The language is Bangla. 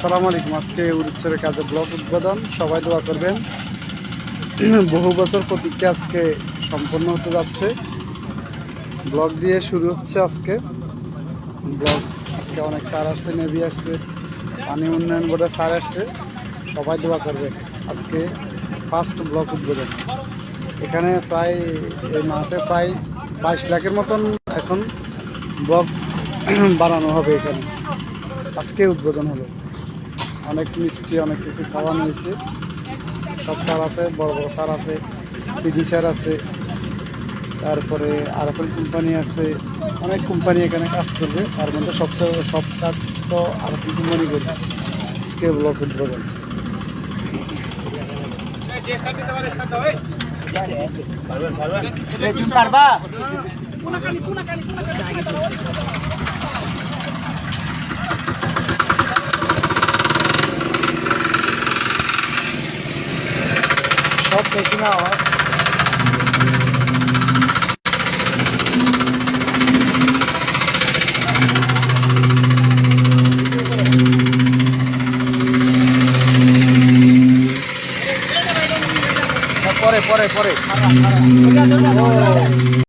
আসসালামু আলাইকুম। আজকে উড়িষ্যার কাজে ব্লক উদ্বোধন, সবাই দোয়া করবেন। বহু বছর প্রতীক্ষা আজকে সম্পন্ন হতে যাচ্ছে। ব্লক দিয়ে শুরু হচ্ছে আজকে ব্লক। আজকে অনেক স্যার আসছে, নেভি আসছে, পানি উন্নয়ন বোর্ডের স্যার আসছে। সবাই দোয়া করবেন। আজকে ফার্স্ট ব্লক উদ্বোধন। এখানে প্রায় এই মাঠে প্রায় 22 লাখের মতন এখন ব্লক বানানো হবে। এখানে আজকে উদ্বোধন হলো। অনেক মিষ্টি, অনেক কিছু খাওয়ানো হয়েছে। সব স্যার আছে, বড় বড় স্যার আছে, পিডি স্যার আছে, তারপরে আরএফএল কোম্পানি আছে। অনেক কোম্পানি এখানে কাজ করবে। তার মধ্যে সব কাজ তো আরএফএল কোম্পানি করবে। আজকে ব্লক উদ্বোধন। সব দেখি না হয়। পরে পরে পরে